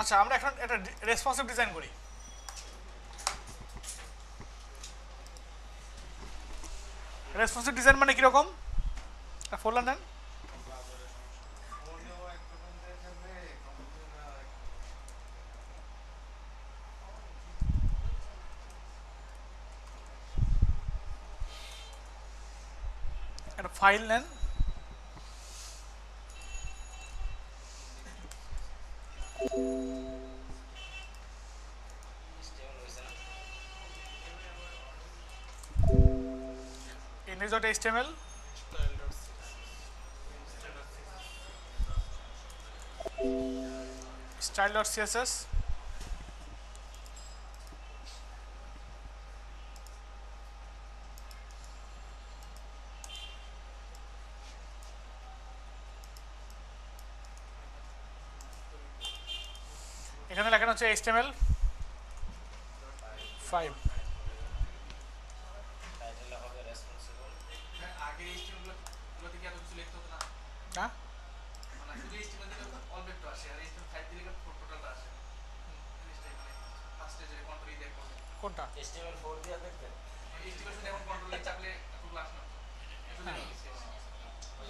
আচ্ছা, আমরা এখন একটা রেসপন্সিভ ডিজাইন করি। রেসপন্সিভ ডিজাইন মানে কিরকম? ফোল্ডার নেন। একটা ফাইল নেন। index.html, style.css, এখানে লেখানো হচ্ছে HTML5। হ্যাঁ, কোনটা?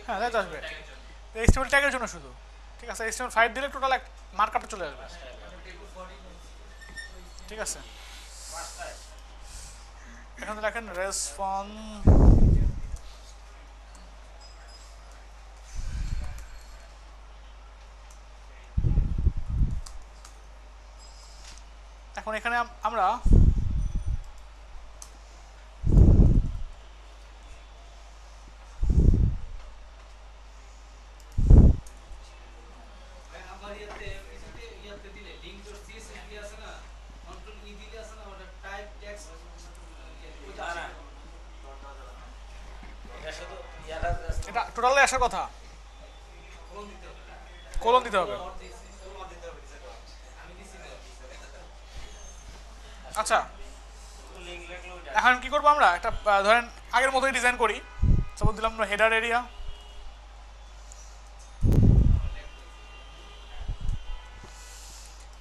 হ্যাঁ, দ্যাট আসবে HTML ট্যাগের জন্য শুধু। ঠিক আছে, HTML5 দিলে টোটাল মার্কআপটা চলে আসবে। ঠিক আছে, এখানে লেখেন রেসপন্স। এখন এখানে আমরা এটা টোটালি আসার কথা, কোলন দিতে হবে। আচ্ছা, এখন কি করবো আমরা? একটা ধরেন আগের মতোই ডিজাইন করি। সাপোজ দিলাম আমরা হেডার এরিয়া,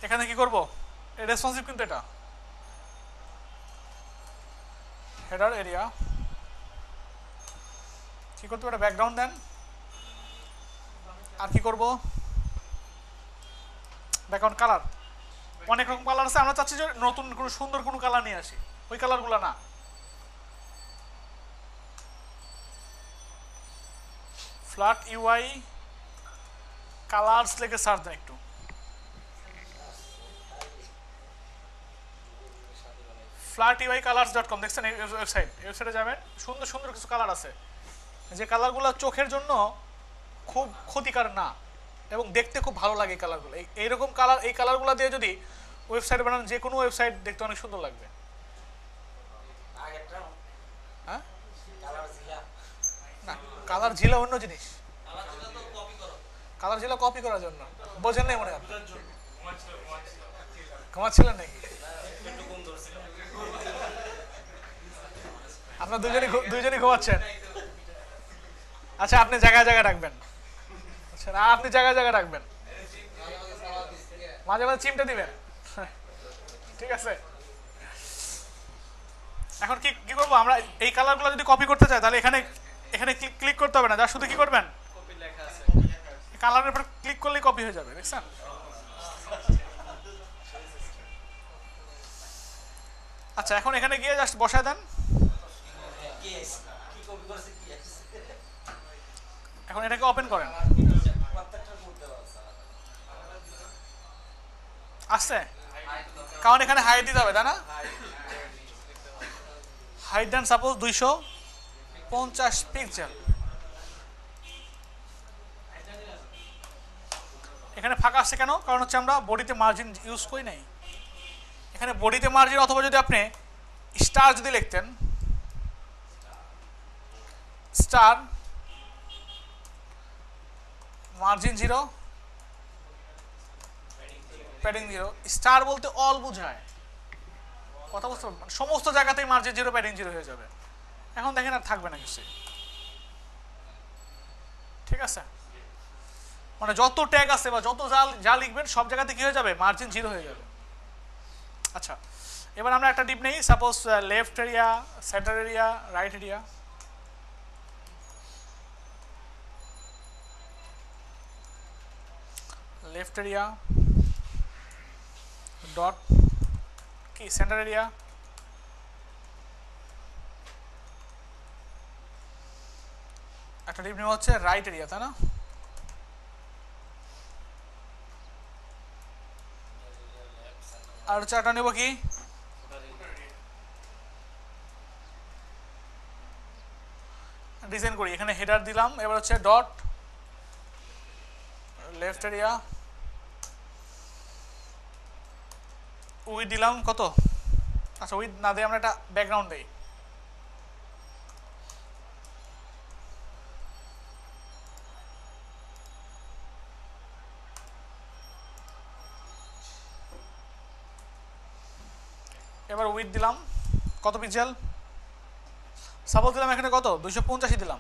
এখানে কি করব? রেসপন্সিভ কিন্তু এটা হেডার এরিয়া। কি করতে পারে? ব্যাকগ্রাউন্ড দেন। আর কি করব? Background colour. অনেক রকম কালার আছে, আমরা চাচ্ছি যে নতুন কোনো সুন্দর কোনো কালার নিয়ে আসি, ওই কালারগুলো না। ফ্ল্যাট ইউআই কালার্স লিখে সার্চ দেন একটু। flatui-colors.com দেখছেন এই ওয়েবসাইটে যাবেন, সুন্দর সুন্দর কিছু কালার আছে, যে কালারগুলো চোখের জন্য খুব ক্ষতিকর না এবং দেখতে খুব ভালো লাগে। কালারগুলো এইরকম কালার, এই কালারগুলো দিয়ে যদি ওয়েবসাইট বানান, যে কোনো ওয়েবসাইট দেখতে অনেক সুন্দর লাগবে। হ্যাঁ, না, কালার ঝিলা অন্য জিনিস। কালার ঝিলা কপি করার জন্য, বোঝেন নাই মনে হয়? ঘুমাচ্ছিলেন নাকি? আপনার দুইজনই ঘুমাচ্ছেন? আচ্ছা, আপনি জায়গায় জায়গায় রাখবেন। আচ্ছা, আপনি জায়গায় জায়গায় রাখবেন, মাঝে মাঝে চিমটে দিবেন। ঠিক আছে, এখন কি কি করবো আমরা? এই কালারগুলো যদি কপি করতে চাই তাহলে এখানে এখানে ক্লিক করতে হবে না, যা শুধু কি করবেন, কালারের উপর ক্লিক করলেই কপি হয়ে যাবে। দেখছেন? আচ্ছা, এখন এখানে গিয়ে জাস্ট বসায় দেন। এখন এটাকে ওপেন করেন। আসছে, কারণ এখানে হাইট দিতে হবে, তাই না? হাইট দেন সাপোজ 250 পিক্সেল। এখানে ফাঁকা আসছে কেন? কারণ হচ্ছে আমরা বডিতে মার্জিন ইউজ করি নাই। এখানে বডিতে মার্জিন, অথবা যদি আপনি স্টার যদি লিখতেন, স্টার মার্জিন 0, প্যাডিং 0। স্টার বলতে অল বোঝায়, কথা বুঝতে পারবেন? সমস্ত জায়গাতেই মার্জিন 0, প্যাডিং 0 হয়ে যাবে। এখন দেখেন আর থাকবে না কিছু। ঠিক আছে, মানে যত ট্যাগ আছে বা যত যা যা লিখবেন সব জায়গাতে কি হয়ে যাবে, মার্জিন 0 হয়ে যাবে। আচ্ছা, এবার আমরা একটা ডিপ নেই, suppose left area, centre area, right area. Left area dot কি সেন্টার এরিয়া, একটা ডিপ নেওয়া হচ্ছে রাইট এরিয়া, তাই না? আর চারটা নেব কি, ডিজাইন করি। এখানে হেডার দিলাম, এবার হচ্ছে ডট লেফট এরিয়া, উইথ দিলাম কত, আচ্ছা উইথ না দিয়ে আমরা একটা ব্যাকগ্রাউন্ড দিই। এবার উইথ দিলাম কত পিক্সেল, সাপোজ দিলাম এখানে কত 285 দিলাম।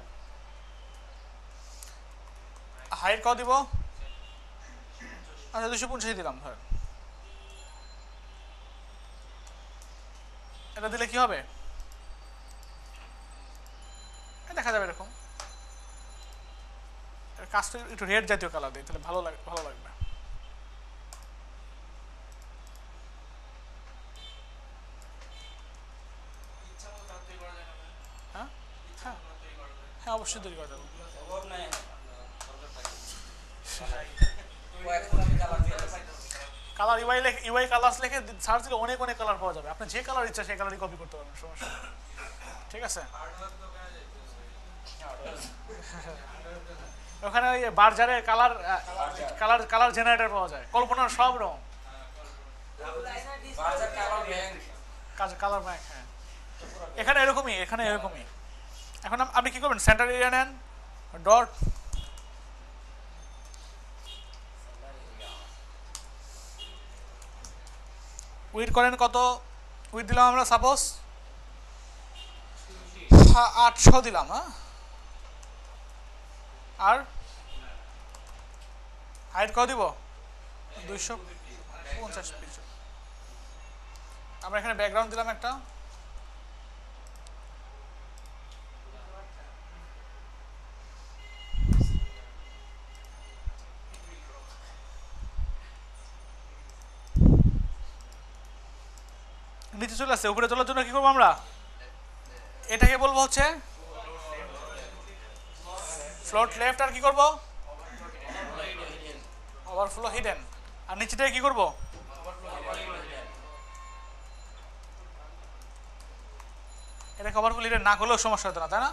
হাইট কত দিব, আচ্ছা 285 দিলাম। ধরেন এটা দিলে কি হবে, দেখা যাবে এরকম। কাজটা একটু রেড জাতীয় কালার দিই, তাহলে ভালো লাগবে। হ্যাঁ হ্যাঁ হ্যাঁ, অবশ্যই তৈরি করা যাবে। কালার ইউআই কালার্স লিখে সার্চ দিলে অনেক অনেক কালার পাওয়া যাবে, আপনি যে কালার ইচ্ছা সেই কালারই কপি করতে পারবেন, সমস্যা নেই। ঠিক আছে, ওখানে ওই বার্জারে কালার কালার কালার জেনারেটর পাওয়া যায়, কল্পনার সব রকম কালার ব্যাংক। হ্যাঁ, এখানে এরকমই, এখানে এরকমই। এখন আপনি কি করবেন, সেন্টার এরিয়া নেন, ডট উইথ করেন কত, উইথ দিলাম আমরা সাপোজ 800 দিলাম। হ্যাঁ, আর হাইট কত দিব, 250 পিক্সেল। আমরা এখানে ব্যাকগ্রাউন্ড দিলাম একটা, নিচে চলে আসছে। উপরে চলার জন্য কি করবো আমরা, এটাকে বলবো হচ্ছে ফ্লোট লেফট, আর কি করব ওভারফ্লো হিডেন, আর নিচেটাকে কি করব, এটাকে ওভারফ্লো হিডেন না করলেও সমস্যা হতো না, তাই না?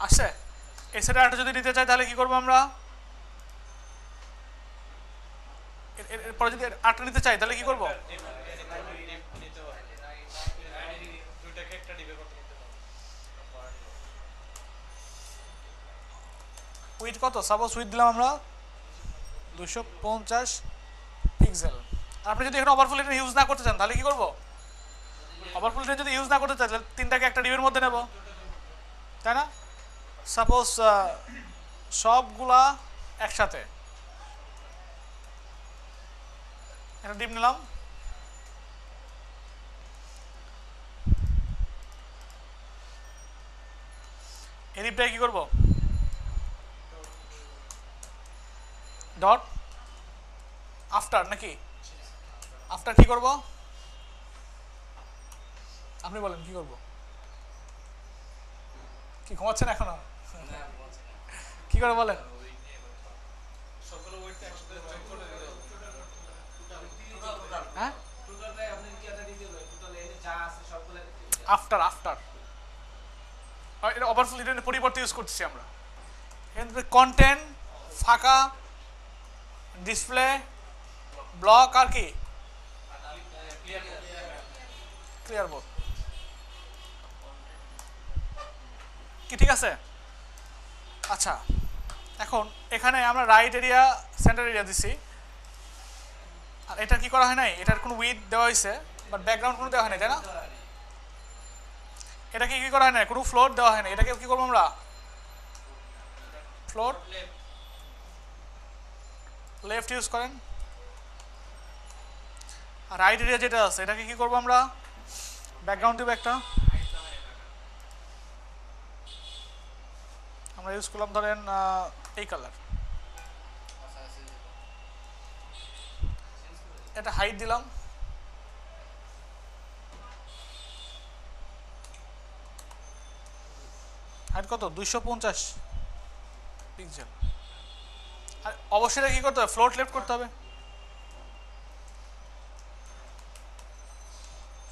আসছে। এই সাইডে আরেকটা যদি নিতে চাই তাহলে কি করবো আমরা, এরপরে যদি আটটা নিতে চাই তাহলে কি করবো, উইথ কত, সাপোজ উইথ দিলাম আমরা 250 পিক্সেল। আপনি যদি এখানে ওভারফ্লো হিডেন ইউজ না করতে চান তাহলে কি করবো, ওভারফ্লো হিডেন যদি ইউজ না করতে চাই তাহলে তিনটাকে একটা ডিবের মধ্যে নেব, তাই না? সাপোজ সবগুলা একসাথে একটা ডিপ নিলাম, এই ডিপটাকে কি করবো, ডট আফটার, নাকি আফটার কি করব, আপনি বলেন কি করব, কি ঘুমাচ্ছেন এখনো, কি করে বলেন, হ্যাঁ আফটার আফটার এটা ওভারফ্লো হিডেনের পরিবর্তে ইউজ করতেছি আমরা। এখানে কন্টেন্ট ফাঁকা, ডিসপ্লে, ব্লক, আর কি ক্লিয়ার বোর্ড, কি ঠিক আছে? আচ্ছা, এখন এখানে আমরা রাইট এরিয়া সেন্টার এরিয়া দিছি, আর এটা কি করা হয় নাই, এটার কোনো উইথ দেওয়া হয়েছে বাট ব্যাকগ্রাউন্ড কোনো দেওয়া হয় নাই, তাই না? এটাকে কি করা হয় না, কোনো ফ্লোট দেওয়া হয় না, এটাকে কি করবো আমরা ফ্লোর লেফট ইউজ করেন। আর রাইট এরিয়া যেটা আছে এটাকে কি করবো আমরা, ব্যাকগ্রাউন্ড দিব একটা, আমরা ইউজ করলাম ধরেন এই কালার, এটা হাইট দিলাম, হাইট কত 250 পিক্সেল। আর অবশ্যই কি করতে হবে, ফ্লোট লেফট করতে হবে,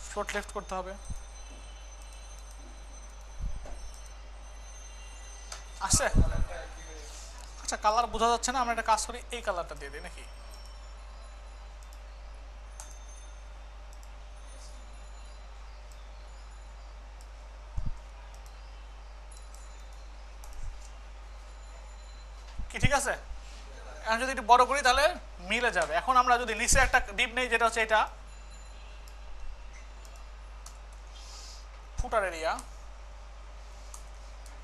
ফ্লোট লেফট করতে হবে। আসছে? আচ্ছা কালার বোঝা যাচ্ছে না, আমরা একটা কাজ করি, এই কালারটা দিয়ে দিই নাকি? কি ঠিক আছে? এখন যদি একটু বড় করি তাহলে মিলে যাবে। এখন আমরা যদি নিচে একটা ডিপ নেই, যেটা হচ্ছে এটা ফুটার এরিয়া,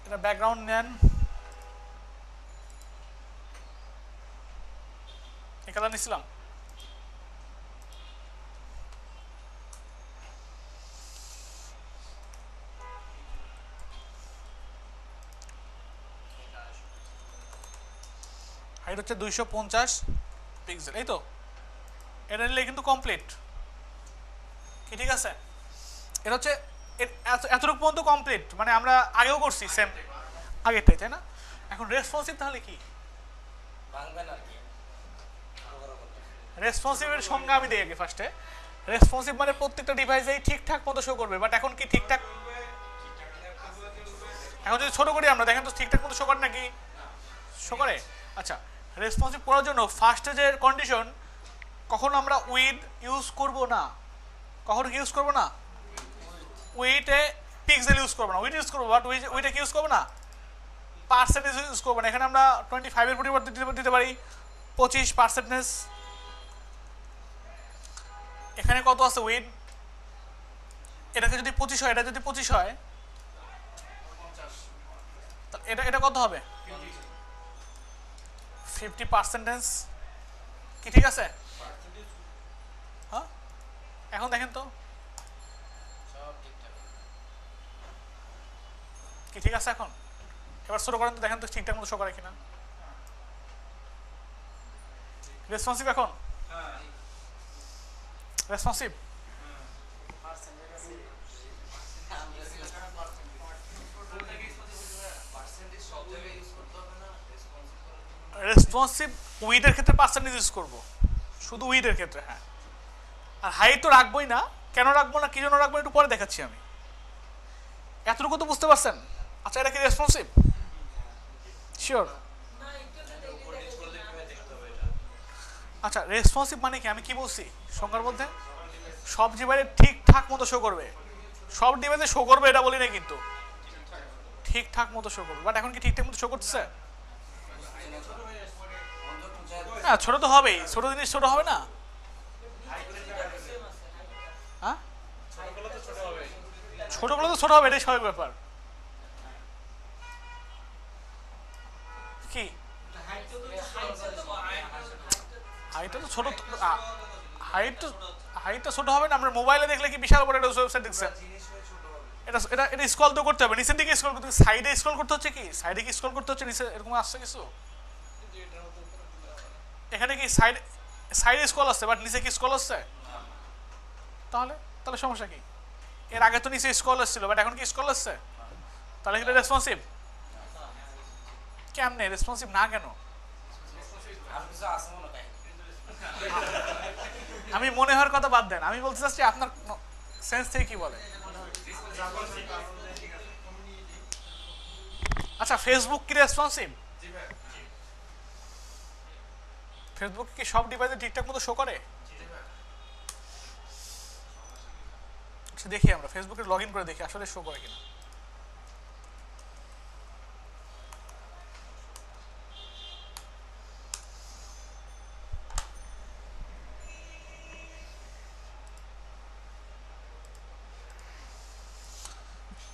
এটা ব্যাকগ্রাউন্ড নেন, এই কালার নিছিলাম, হাইট হচ্ছে 250 পিক্সেল, এই তো, এটা নিলে কিন্তু কমপ্লিট। কি ঠিক আছে? এটা হচ্ছে এতটুকু পর্যন্ত কমপ্লিট, মানে আমরা আগেও করছি সেম আগেরটাই, তাই না? এখন রেসপন্সিভ তাহলে কি? রেসপন্সিভের সংজ্ঞা আমি দিই আগে ফার্স্টে। রেসপন্সিভ মানে প্রত্যেকটা ডিভাইসেই ঠিকঠাক মতো শো করবে, বাট এখন কি ঠিকঠাক, এখন যদি ছোট করি আমরা দেখেন তো ঠিকঠাক মতো শো করে নাকি? শো করে। আচ্ছা, রেসপন্সিভ করার জন্য ফার্স্টে যে কন্ডিশন, কখন আমরা উইথ ইউজ করব না, কখন কি ইউজ করব না, উইথে পিক্সেল ইউজ করবো না, উইথ ইউজ করবো, বাট উইথে কি ইউজ করবো না, পার্সেন্টেজ ইউজ করবো না। এখানে আমরা 25-এর পরিবর্তে দিতে পারি 25%। এখানে কত আছে উইথ, এটাকে যদি 25 হয়, এটা যদি 25 হয়, এটা এটা কত হবে 50%। কি ঠিক আছে? হ্যাঁ, এখন দেখেন তো কি ঠিক আছে? এখন এবার ছোট করেন তো, দেখেন তো ঠিকঠাক মতো শো করে কিনা। রেসপন্সিভ এখন, রেসপন্সিভ, রেসপন্সিভ উইডের ক্ষেত্রে পার্সেন্টেজ ইউজ করবো, শুধু উইডের ক্ষেত্রে। হ্যাঁ, আর হাইট তো রাখবোই না। কেন রাখবো না, কি জন্য রাখবো, একটু পরে দেখাচ্ছি আমি। এতটুকু তো বুঝতে পারছেন? আচ্ছা, এটা কি রেসপন্সিভ? শিওর? আচ্ছা, রেসপন্সিভ মানে কি, আমি কি বলছি সংজ্ঞার মধ্যে, সব ডিভাইসে ঠিকঠাক মতো শো করবে, সব ডিভাইসে শো করবে এটা বলি না কিন্তু, ঠিকঠাক মতো শো করবে। বাট এখন কি ঠিকঠাক মতো শো করতেছে? হ্যাঁ, ছোট তো হবেই, ছোট জিনিস ছোট হবে না? হ্যাঁ, ছোটগুলো তো ছোট হবে, এটাই স্বাভাবিক ব্যাপার। কি হাইটটা তো ছোট, হাইটটা ছোট হবে না? আমরা মোবাইলে দেখলে কি বিশাল বড় একটা ওয়েবসাইট দেখছেন, এটা এটা এটা স্ক্রল তো করতে হবে, নিচের দিকে স্ক্রল করতে, সাইডে স্ক্রল করতে হচ্ছে, কি সাইডে কি স্ক্রল করতে হচ্ছে, নিচে এরকম আসছে কিছু, এখানে কি সাইডে স্ক্রল আসছে, বাট নিচে কি স্ক্রল আসছে? তাহলে তাহলে সমস্যা কি? এর আগে তো নিচে স্ক্রল আসছিল, বাট এখন কি স্ক্রল আসছে? তাহলে কি রেসপন্সিভ? কেমনে রেসপন্সিভ না কেন? আমি মনে হওয়ার কথা বাদ দেন, আমি বলতে চাচ্ছি আপনার সেন্স থেকে কি বলে। আচ্ছা, ফেসবুক কি রেসপন্সিভ? ফেসবুক কি সব ডিভাইসে ঠিকঠাক মতো শো করে? আচ্ছা, দেখি আমরা ফেসবুকে লগ ইন করে দেখি আসলে শো করে কিনা।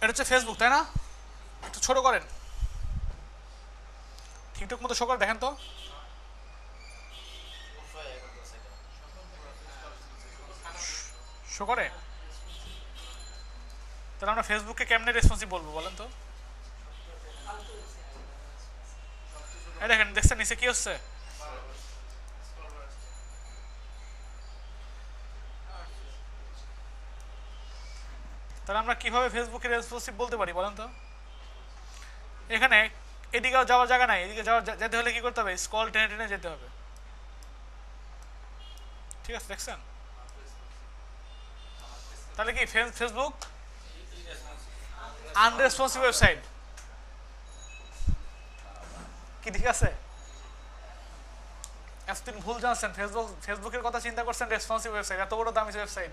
এটা হচ্ছে ফেসবুক, তাই না? একটু ছোট করেন, ঠিকঠাক মতো শো করে দেখেন তো। শো করে? তাহলে আমরা ফেসবুককে কেমনে রেসপন্সিভ বলবো বলেন তো? এই দেখেন, দেখছেন নিচে কি হচ্ছে? তাহলে আমরা কিভাবে ফেসবুকে রেসপন্সিভ বলতে পারি বলেন তো? এখানে এদিকে যাওয়ার জায়গা নাই, এদিকে যেতে হলে কি করতে হবে? স্ক্রল টেনে টেনে যেতে হবে। ঠিক আছে, দেখছেন? তাহলে কি ফেসবুক আনরেসপন্সিভ ওয়েবসাইট কি? ঠিক আছে, এতদিন ভুল জানছেন, ফেসবুকের কথা চিন্তা করছেন রেসপন্সিভ ওয়েবসাইট, এত বড় দামি ওয়েবসাইট,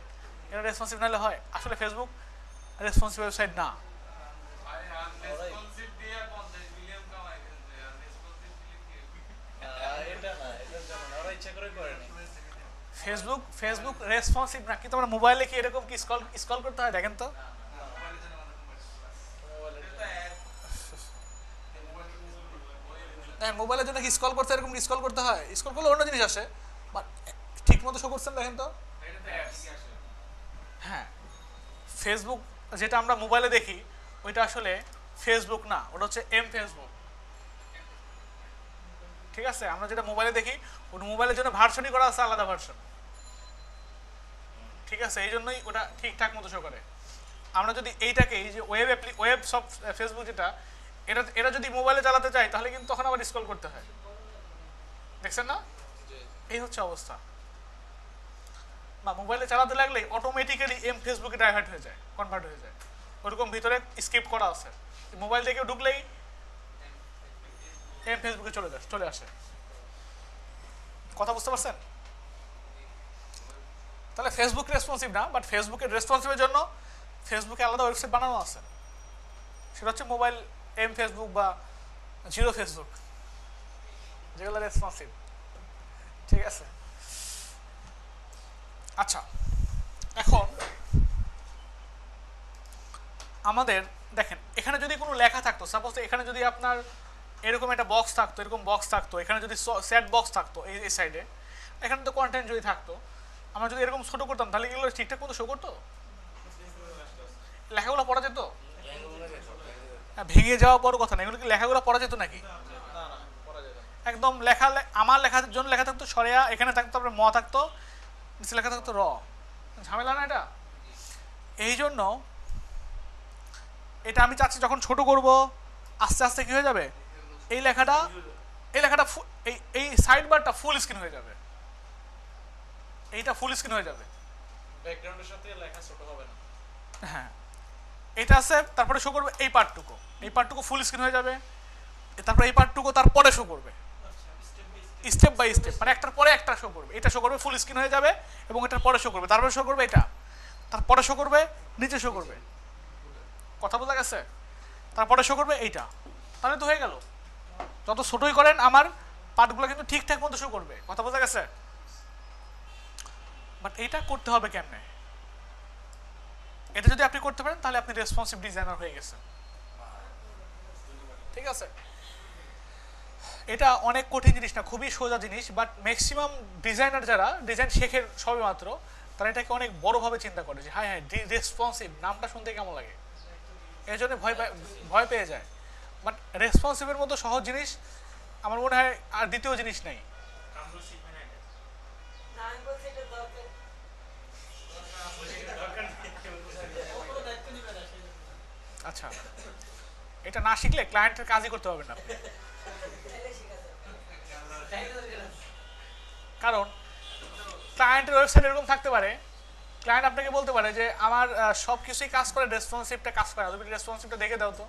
এটা রেসপন্সিভ নাহলে হয়? আসলে ফেসবুক রেসপন্সিভ ওয়েবসাইট না। ফেসবুক রেসপন্সিভ না, কিন্তু আমরা মোবাইলে কি এরকম কি স্ক্রল করতে হয়? দেখেন তো, হ্যাঁ, মোবাইলের জন্য কি স্ক্রল করতে এরকম স্ক্রল করতে হয়? স্ক্রল করলে অন্য জিনিস আসে, বাট ঠিক মতো শো করছেন দেখেন তো। হ্যাঁ, ফেসবুক যেটা আমরা মোবাইলে দেখি ওইটা আসলে ফেসবুক না, ওটা হচ্ছে ফেসবুক। ঠিক আছে, আমরা যেটা মোবাইলে দেখি ওটা মোবাইলের জন্য ভার্সনই করা আছে, আলাদা ভার্সন। ঠিক আছে, এই জন্যই ওটা ঠিকঠাক মতো শো করে। আমরা যদি এইটাকে, এই যে ওয়েব সব ফেসবুক যেটা, এটা যদি মোবাইলে চালাতে চাই তাহলে কিন্তু তখন আবার স্ক্রল করতে হয়। দেখছেন না? এই হচ্ছে অবস্থা। বা মোবাইলে চালাতে লাগলে অটোমেটিক্যালি ফেসবুকে ডাইভার্ট হয়ে যায়, কনভার্ট হয়ে যায়, ওরকম ভিতরে স্কিপ করা আছে। মোবাইল থেকে ঢুকলেই ফেসবুকে চলে আসে। কথা বুঝতে পারছেন? তাহলে ফেসবুক রেসপন্সিভ না, বাট ফেসবুকের রেসপন্সিভের জন্য ফেসবুকে আলাদা ওয়েবসাইট বানানো আছে, সেটা হচ্ছে মোবাইল ফেসবুক বা জিরো ফেসবুক, যেগুলো রেসপন্সিভ। ঠিক আছে, আচ্ছা, এখন আমাদের দেখেন, এখানে যদি কোনো লেখা থাকতো, সাপোজ এখানে যদি আপনার এরকম একটা বক্স থাকতো, এরকম বক্স থাকতো, এখানে যদি সেট বক্স থাকতো এই সাইডে, এখানে তো কন্টেন্ট যদি থাকতো, আমরা যদি এরকম ছোটো করতাম তাহলে এগুলো ঠিকঠাক মতো শো করতো? লেখাগুলো পড়া যেত? ভেঙে যাওয়া বড় কথা না, এগুলো কি লেখাগুলো পড়া যেত নাকি? একদম লেখা, আমার লেখার জন্য লেখা থাকতো সরেয়া, এখানে থাকতো তারপরে ম থাকতো, নিচে লেখা থাকতো র। ঝামেলা না এটা? এই জন্য এটা আমি চাচ্ছি যখন ছোট করব আস্তে আস্তে কি হয়ে যাবে, এই লেখাটা এই সাইড বারটা ফুল স্ক্রিন হয়ে যাবে, এইটা ফুল স্ক্রিন হয়ে যাবে, ব্যাকগ্রাউন্ডের সাথে লেখা ছোট হবে না। হ্যাঁ, এটা আছে, তারপরে শো করবে এই পার্টটুকু ফুল স্ক্রিন হয়ে যাবে, তারপরে এই পার্টটুকু তারপরে শো করবে স্টেপ বাই স্টেপ, মানে একটার পরে একটা শো করবে, এটা শো করবে ফুল স্ক্রিন হয়ে যাবে, এবং এটার পরে শো করবে, তারপরে শো করবে এটা, তারপরে শো করবে নিচে শো করবে। কথা বোঝা গেছে? তারপরে শো করবে এইটা, তাহলে তো হয়ে গেল। যত ছোটই করেন আমার পার্টগুলো কিন্তু ঠিকঠাক মতো শো করবে। কথা বোঝা গেছে? বাট এইটা করতে হবে কেমনে? এটা যদি আপনি করতে পারেন তাহলে আপনি রেসপন্সিভ ডিজাইনার হয়ে গেছেন। ঠিক আছে, এটা অনেক কঠিন জিনিস না, খুবই সোজা জিনিস, বাট ম্যাক্সিমাম ডিজাইনার যারা ডিজাইন শেখে সবে মাত্র, তারা এটাকে অনেক বড়োভাবে চিন্তা করে যে হ্যাঁ হ্যাঁ রেসপন্সিভ নামটা শুনতে কেমন লাগে, এই জন্য ভয় পেয়ে যায়। বাট রেসপন্সিভের মতো সহজ জিনিস আমার মনে হয় আর দ্বিতীয় জিনিস নেই। আচ্ছা, এটা না শিখলে ক্লায়েন্টের কাজই করতে পারবেন না আপনি। কারণ ক্লায়েন্টের ওয়েবসাইট এরকম থাকতে পারে, ক্লায়েন্ট আপনাকে বলতে পারে যে আমার সব কিছুই কাজ করে, রেসপন্সিভটা কাজ করে না, তুমি রেসপন্সিভটা দেখে দাও তো।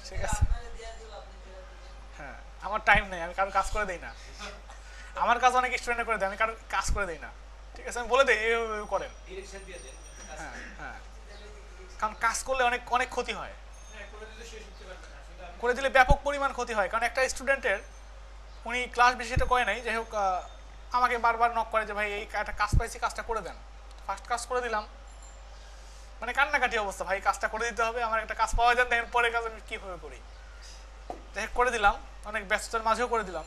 ঠিক আছে, হ্যাঁ, আমার টাইম নেই, আমি কারো কাজ করে দেই না, আমার কাজ অনেক স্টুডেন্ট করে দেয়, আমি কারো কাজ করে দেই না। ঠিক আছে, আমি বলে দিই এইভাবে করেন। হ্যাঁ হ্যাঁ, কারণ কাজ করলে অনেক অনেক ক্ষতি হয়, করে দিলে ব্যাপক পরিমাণ ক্ষতি হয়। কারণ একটা স্টুডেন্টের, উনি ক্লাস বেশি এটা করে নাই, যাই হোক আমাকে বারবার নক করে যে ভাই এই একটা কাজ পাইছি, কাজটা করে দেন। ফার্স্ট কাজ করে দিলাম, মানে কান্নাকাটি অবস্থা, ভাই কাজটা করে দিতে হবে, আমার একটা কাজ পাওয়া যায়, দেখেন পরে কাজ আমি কীভাবে করি। দেখ করে দিলাম, অনেক ব্যস্ততার মাঝেও করে দিলাম।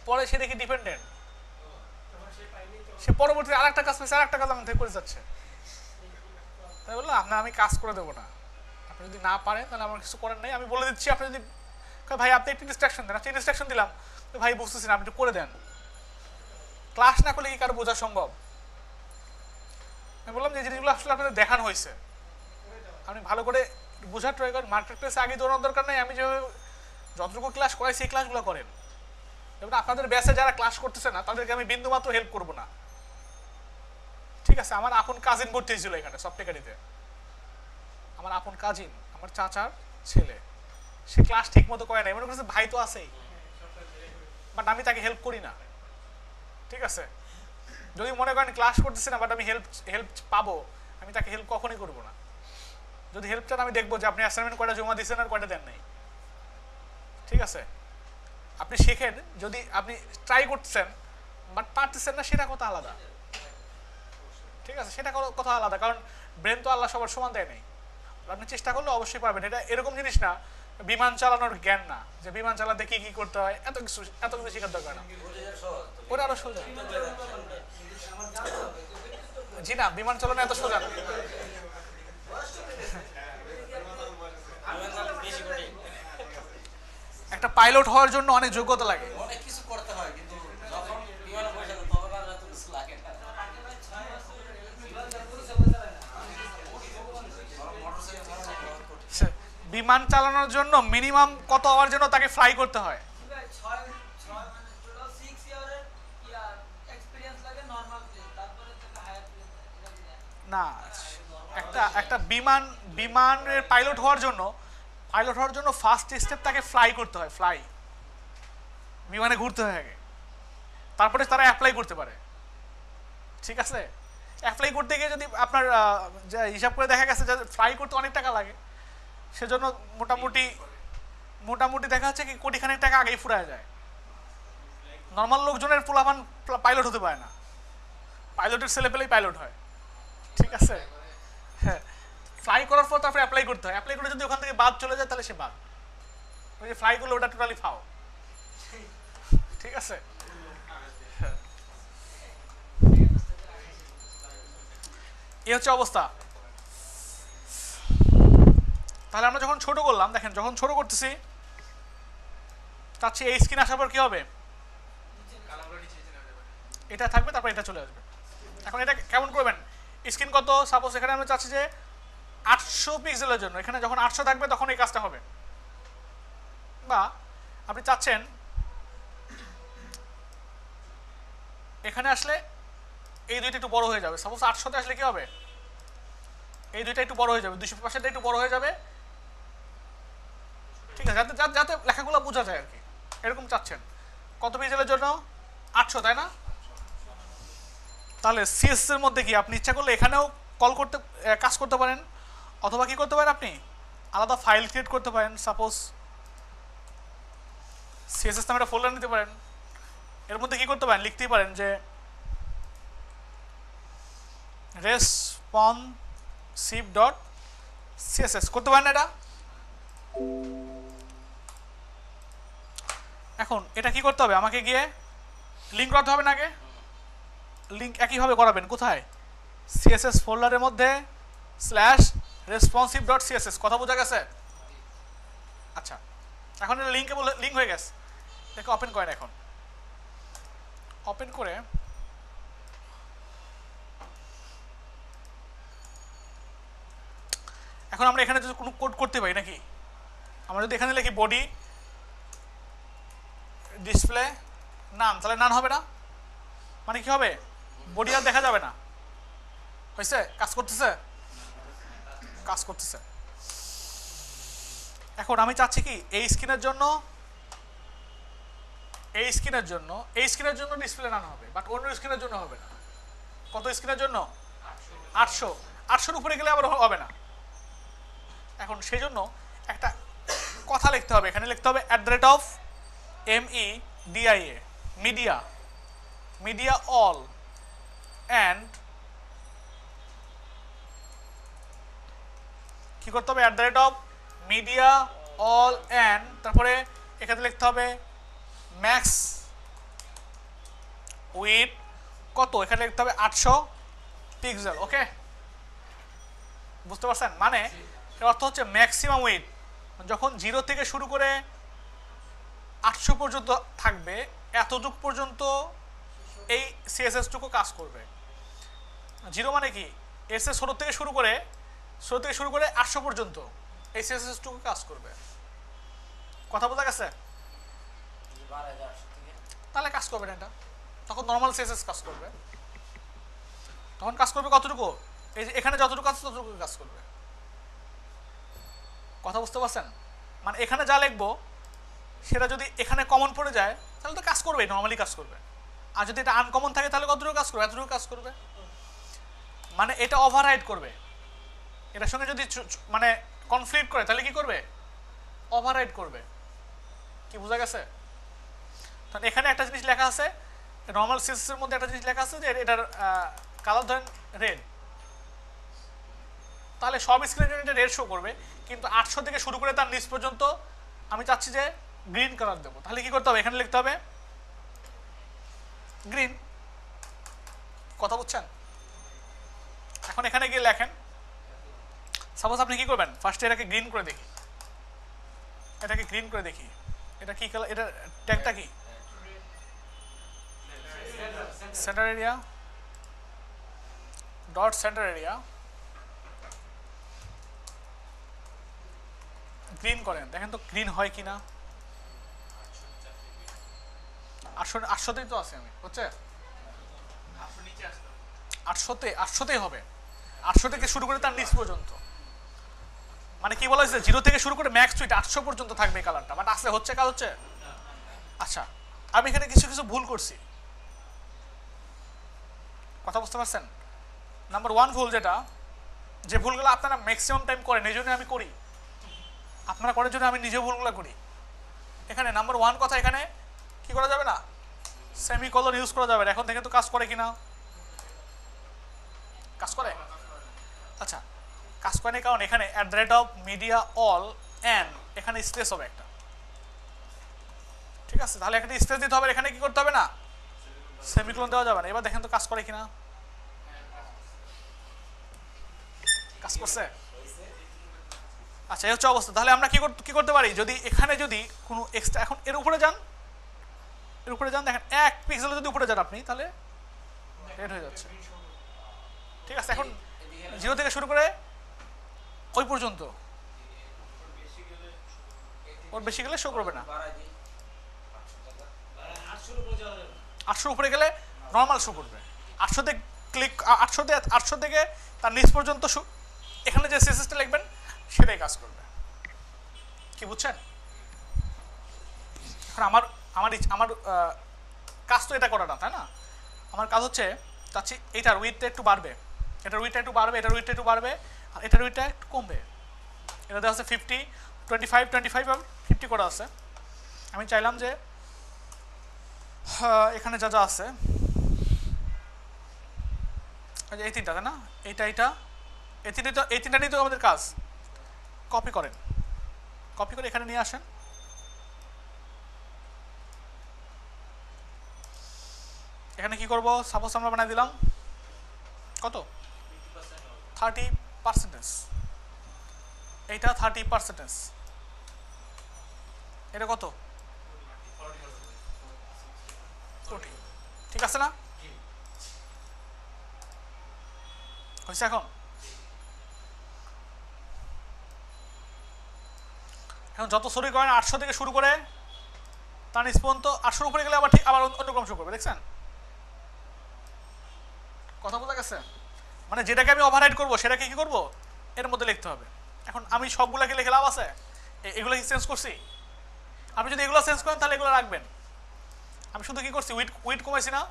পরে সে দেখি ডিপেন্ডেন্ট, সে পরবর্তী আরেকটা কাজ পেয়েছে, আরেকটা কাজ আমার থেকে করে যাচ্ছে। তাই বললো আপনার আমি কাজ করে দেবো না, আপনি যদি না পারেন তাহলে আমার কিছু করার নেই, আমি বলে দিচ্ছি। আপনি যদি ভাই আপনি একটু ইনস্ট্রাকশন দেন, আপনি ইনস্ট্রাকশন দিলাম, ভাই বুঝতেছি না, আপনি একটু করে দেন। ক্লাস না করলে কি কারো বোঝা সম্ভব? আমি বললাম যে জিনিসগুলো আসলে আপনাদের দেখানো হয়েছে, আপনি ভালো করে বোঝার ট্রাই করেন। মার্কেট প্লেসে আগে দৌড়ানোর দরকার নেই, আমি যেভাবে যতটুকু ক্লাস করাই সেই ক্লাসগুলো করেন। এবং আপনাদের ব্যাচে যারা ক্লাস করতেছে না তাদেরকে আমি বিন্দুমাত্র হেল্প করবো না, ঠিক আছে? আমার আপন কাজিন ভর্তি হয়েছিল এখানে সফটওয়্যারিতে, আমার আপন কাজিন, আমার চাচার ছেলে, সে ক্লাস ঠিক মতো করে নাই, মনে করছে ভাই তো আছেই, বাট আমি তাকে হেল্প করি না, ঠিক আছে? যদি মনে করেন ক্লাস করতেছে না বাট আমি হেল্প পাবো, আমি তাকে হেল্প কখনই করবো না। যদি হেল্প চান আমি দেখবো যে আপনি অ্যাসাইনমেন্ট কয়টা জমা দিচ্ছেন আর কয়টা দেন নাই, ঠিক আছে? আপনি শেখেন, যদি আপনি ট্রাই করতেছেন বাট পারতেছেন না সেটা কথা আলাদা, ঠিক আছে? সেটা কথা আলাদা, কারণ ব্রেন তো আল্লাহ সবার সমান দেয় নাই, আপনি চেষ্টা করলে অবশ্যই পারবেন। এটা এরকম জিনিস না বিমান চালানোর জ্ঞান না, যে বিমান চালাতে কি কি করতে হয় এত কিছু শেখার দরকার না, ওটা আরো সোজা। জি না, বিমান চালানো এত সোজা না। একটা পাইলট হওয়ার জন্য অনেক যোগ্যতা লাগে, অনেক কিছু করতে হয়, কিন্তু যখন বিমানে বসে তখন আর এত কিছু লাগে না। বিমান চালানোর জন্য মিনিমাম কত আওয়ার জন্য তাকে ফ্লাই করতে হয়? না, একটা বিমানের পাইলট হওয়ার জন্য ফার্স্ট স্টেপ তাকে ফ্লাই করতে হয়, ফ্লাই, বিমানে ঘুরতে হয় আগে, তারপরে তারা অ্যাপ্লাই করতে পারে, ঠিক আছে? অ্যাপ্লাই করতে গিয়ে যদি আপনার হিসাব করে দেখা গেছে যে ফ্লাই করতে অনেক টাকা লাগে, সেজন্য মোটামুটি দেখা যাচ্ছে কি কোটিখানেক টাকা আগেই ফুরায় যায়। নর্মাল লোকজনের পোলাপান পাইলট হতে পারে না, পাইলটের ছেলে পেলেই পাইলট হয়, ঠিক আছে? হ্যাঁ, ফ্লাই করার পর তারপরে অ্যাপ্লাই করতে হয়, অ্যাপ্লাই করে যদি ওখান থেকে বাদ চলে যায় তাহলে সে বাদ, ওই যে ফ্লাই করলে ওটা টোটালি ফাও, ঠিক আছে? এই হচ্ছে অবস্থা। তাহলে আমরা যখন ছোট করলাম, দেখেন যখন ছোট করতেছি চাচ্ছি এই স্ক্রিন আসার পর কি হবে, এটা থাকবে, তারপর এটা চলে আসবে। এখন এটা কেমন করবেন, স্ক্রিন কত, সাপোজ এখানে আমরা চাচ্ছি যে 800 পিক্সেলের জন্য, এখানে যখন 800 থাকবে তখন এই কাজটা হবে। বা আপনি চাচ্ছেন এখানে আসলে এই দুইটা একটু বড় হয়ে যাবে, সাপোজ 800তে আসলে কি হবে, এই দুইটা একটু বড় হয়ে যাবে, 200 একটু বড় হয়ে যাবে, ঠিক আছে? যাতে লেখাগুলো বোঝা যায় আর কি, এরকম চাচ্ছেন। কত পিক্সেলের জন্য? 800, তাই না? তাহলে সিএস এর মধ্যে কি আপনি ইচ্ছা করলে এখানেও কাজ করতে পারেন, অথবা কি করতে পারেন, আপনি আলাদা ফাইল ক্রিয়েট করতে পারেন। সাপোজ সিএসএস নামে একটা ফোল্ডার নিতে পারেন, এর মধ্যে কি করতে পারেন, লিখতেই পারেন যে responsive.css করতে পারেন এটা। এখন এটা কি করতে হবে, আমাকে গিয়ে লিঙ্ক করতে হবে না, আগে লিঙ্ক একইভাবে করাবেন, কোথায়, সিএসএস ফোল্ডারের মধ্যে /responsive.css, কথা বোঝা গেছে? আচ্ছা, এখন এটা লিঙ্ক হয়ে গেছে, দেখে ওপেন করেন। এখন ওপেন করে এখন আমরা এখানে যদি কোনো কোড করতে পারি নাকি, আমরা যদি এখানে লিখি বডি ডিসপ্লে নাম, তাহলে নান হবে না, মানে কি হবে, বডি আর দেখা যাবে না, হয়েছে? কাজ করতেছে। এখন আমি চাচ্ছি কি এই স্ক্রিনের জন্য ডিসপ্লে নান হবে, বাট অন্য স্ক্রিনের জন্য হবে না। কত স্ক্রিনের জন্য? 800 উপরে গেলে আবার হবে না। এখন সেই জন্য একটা কথা লিখতে হবে, এখানে লিখতে হবে @media media all and কি করতে হবে @ মিডিয়া অল অ্যান্ড তারপরে এখানে লিখতে হবে ম্যাক্স উইথ কত, এখানে লিখতে হবে 800 পিক্সেল। ওকে, বুঝতে পারছেন? মানে এর অর্থ হচ্ছে ম্যাক্সিমাম উইথ যখন 0 থেকে শুরু করে 800 পর্যন্ত থাকবে, এতটুকু পর্যন্ত এই সিএসএস টুকু কাজ করবে। 0 মানে কি, এর সে 16 থেকে শুরু করে 800 পর্যন্ত এই সিএসএস টুকু কাজ করবে। কথা বোঝা গেছে? তাহলে কাজ করবে না এটা, তখন নর্মাল সিএসএস কাজ করবে। তখন কাজ করবে কতটুকু, এই যে এখানে যতটুকু আছে ততটুকু কাজ করবে। কথা বুঝতে পারছেন? মানে এখানে যা লিখবো সেটা যদি এখানে কমন পড়ে যায় তাহলে তো কাজ করবেই, নর্মালি কাজ করবে। আর যদি এটা আনকমন থাকে তাহলে কতটুকু কাজ করবে, এতটুকু কাজ করবে। মানে এটা ওভাররাইড করবে, এটার সঙ্গে যদি মানে কনফ্লিক্ট করে তাহলে কি করবে, ওভাররাইড করবে। কি বোঝা গেছে? তখন এখানে একটা জিনিস লেখা আছে, নর্মাল সিএসএস এর মধ্যে একটা জিনিস লেখা আছে যে এটার কালার ধরেন রেড, তাহলে সব স্ক্রিনে এটা রেড শো করবে, কিন্তু 800 থেকে শুরু করে তার নিচ পর্যন্ত আমি চাচ্ছি যে গ্রিন কালার দেবো। তাহলে কি করতে হবে, এখানে লিখতে হবে গ্রিন। কথা বুঝছেন? এখন এখানে গিয়ে লেখেন, সাপোজ আপনি কি করবেন, ফার্স্টে এটাকে গ্রিন করে দেখি, এটাকে গ্রিন করে দেখি, এটা কি কালার, এটা ট্যাগটা কি, centre area dot centre area green করেন, দেখেন তো গ্রিন হয় কিনা। 800তেই তো আছে, আমি হচ্ছে 800তেই হবে, 800 থেকে শুরু করে তার নিচ পর্যন্ত। মানে কি বলা হয়েছে, 0 থেকে শুরু করে ম্যাক্স উইথ 800 পর্যন্ত থাকবে কালারটা, বাট আসলে হচ্ছে কাজ হচ্ছে। আচ্ছা, আমি এখানে কিছু কিছু ভুল করছি, কথা বুঝতে পারছেন? নাম্বার 1 ভুল, যেটা যে ভুলগুলো আপনারা ম্যাক্সিমাম টাইম করেন, এই জন্য আমি করি, আপনারা করার জন্য আমি নিজে ভুলগুলো করি। এখানে নাম্বার 1 কথা, এখানে কি করা যাবে না, সেমিকোলন ইউজ করা যাবে না। এখন থেকে তো কাজ করে কিনা, কাজ করে। আচ্ছা, কাজ করে না, কারণ এখানে @মিডিয়া অল অ্যান্ড এখানে স্পেস হবে একটা, ঠিক আছে? তাহলে এখানে স্পেস দিতে হবে, এখানে কি করতে হবে না, সেমিকোলন দেওয়া যাবে না। এবার দেখেন তো কাজ করে কিনা, কাজ করছে। আচ্ছা, এই হচ্ছে অবস্থা। তাহলে আমরা কি করতে পারি, যদি এখানে যদি কোনো এক্সট্রা, এখন এর উপরে যান, এর উপরে যান, দেখেন 1 পিক্সেল যদি উপরে যান আপনি, তাহলে রেড হয়ে যাচ্ছে। ঠিক আছে, এখন 0 থেকে শুরু করে ওই পর্যন্ত, ওর বেশি গেলে শো করবে না। 800 উপরে গেলে নর্মাল শো করবে। 800 তে ক্লিক, 800 থেকে তার নিচ পর্যন্ত এখানে যে সিএসএসটা লিখবেন সেটাই কাজ করবে। কি বুঝছেন? এখন আমার কাজ তো এটা করা না, তাই না? আমার কাজ হচ্ছে চাচ্ছি এটার উইথটা একটু বাড়বে, এটার উইথটা একটু বাড়বে, এটার উইথটা একটু বাড়বে, আর এটার উইথটা একটু কমবে। এটা দেওয়া আছে 50, 25, 25 আর 50 করা আছে। আমি চাইলাম যে এখানে যা যা আছে এই তিনটা, তাই না, এইটা এই তিনটা নিয়ে তো আমাদের কাজ। কপি করেন, কপি করে এখানে নিয়ে আসেন। এখানে কি করব, সাপোজ আমরা বানাই দিলাম কত, 30%, এইটা 30%, এটা কত, 40, ঠিক আছে না? হয়েছে? এখন যত সরি করেন 800 থেকে শুরু করে তার নিচ পর্যন্ত, 800 উপরে গেলে আবার ঠিক আবার অন্য ক্রম শো করবে। দেখছেন? কথা বোঝা গেছে? মানে যেটাকে আমি ওভাররাইড করবো সেটাকে কি করবো, এর মধ্যে লিখতে হবে। এখন আমি সবগুলাকে লিখে লাভ আছে, এগুলো কি চেঞ্জ করছি? আপনি যদি এগুলো চেঞ্জ করেন তাহলে এগুলো রাখবেন। আমি শুধু কি করছি, উইথ কমাইছি না,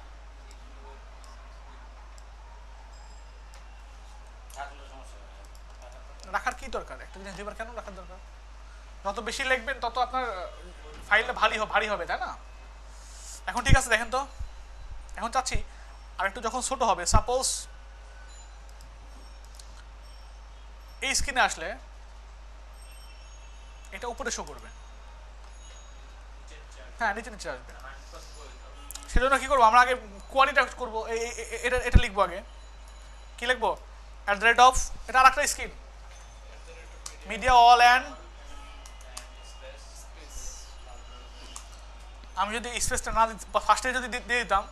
রাখার কি দরকার, একটা জিনিস দুইবার কেন রাখার দরকার? যত বেশি লিখবেন তত আপনার ফাইলটা ভারী হবে, তাই না? এখন ঠিক আছে, দেখেন তো, এখন চাচ্ছি আর একটু যখন ছোট হবে, সাপোজ এই স্ক্রিনে আসলে এটা উপরে শো করবে, হ্যাঁ নিচে নিচে আসবে। সেজন্য কি করবো আমরা আগে কোয়ালিটা করবো, এটা এটা লিখবো আগে, কি লিখবো @of, এটা আর একটা স্কিম মিডিয়া অল অ্যান্ড, আমি যদি স্পেসটা না বা ফার্স্টে যদি দিয়ে দিতাম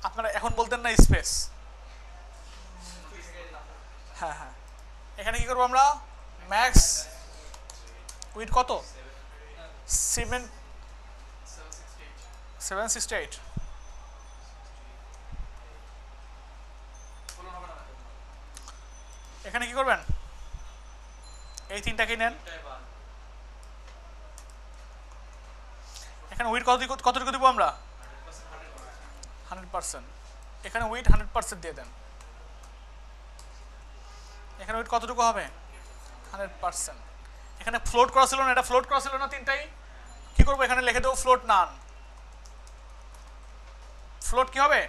আপনারা এখন বলতেন না স্পেস। হ্যাঁ হ্যাঁ, এখানে কি করবো আমরা ম্যাক্স উইথ কত 768, এখানে কি করবেন এই তিনটাকে নেন, এখানে উইথ কতটুকু দেবো আমরা 100%, এখানে উইথ 100% দিয়ে দেন, এখানে উইথ কতটুকু হবে 100%। এখানে ফ্লোট করা ছিল না, এটা ফ্লোট করা ছিল না তিনটাই, কি করবো এখানে লিখে দেবো ফ্লোট নান, ফ্লোট কি হবে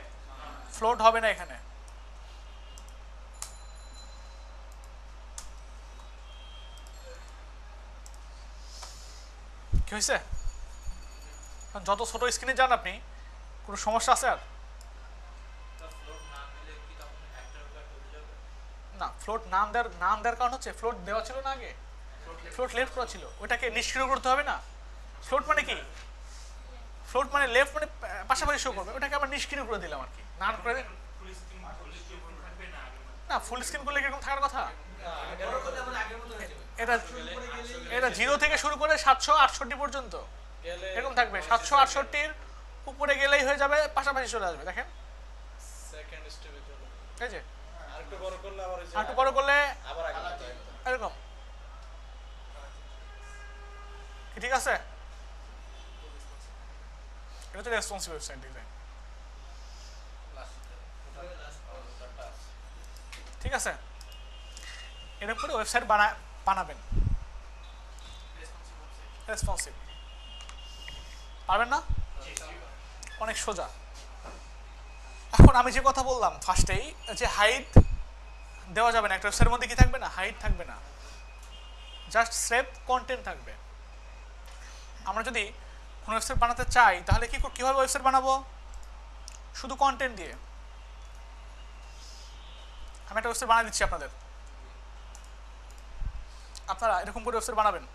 ফ্লোট হবে না এখানে, কি হয়েছে যত ছোট স্ক্রিনে যান আপনি কোনো সমস্যা আছে আর না, ফ্লোট নাম দেওয়ার কারণ হচ্ছে ফ্লোট দেওয়া ছিল না আগে, ফ্লোট লেফট করা ছিল, ওটাকে নিষ্ক্রিয় করতে হবে না। ফ্লোট মানে কি, ফ্লোট মানে লেফট মানে পাশাপাশি শো করবে, ওটাকে আবার নিষ্ক্রিয় করে দিলাম আর কি, নান করে দিন না, ফুল স্ক্রিন করলে কিরকম থাকার কথা, এটা এটা 0 থেকে শুরু করে 768 পর্যন্ত এরকম থাকবে, 768-র উপরে গেলেই হয়ে যাবে, পাশাপাশি চলে আসবে, দেখেন সেকেন্ড স্টেপে চলে এই যে আরেকটু বড় করলে আবার ওই যে একটু বড় করলে আবার আগে যেতে হবে। এরকম কি ঠিক আছে, এটা তো রেসপন্সিভ ওয়েবসাইট ডিজাইন, ঠিক আছে এরকম করে ওয়েবসাইট বানাবেন রেসপন্সিভ, পারবেন না অনেক সোজা। এখন আমি যে কথা বললাম ফার্স্টেই যে হাইট দেওয়া যাবে না, একটা ওয়েবসাইটের মধ্যে কি থাকবে না হাইট থাকবে না, জাস্ট সেভ কন্টেন্ট থাকবে। আমরা যদি কোনো ওয়েবসাইট বানাতে চাই তাহলে কিভাবে ওয়েবসাইট বানাবো, শুধু কন্টেন্ট দিয়ে। আমি একটা ওয়েবসাইট বানিয়ে দিচ্ছি আপনাদের, আপনারা এরকম করে ওয়েবসাইট বানাবেন।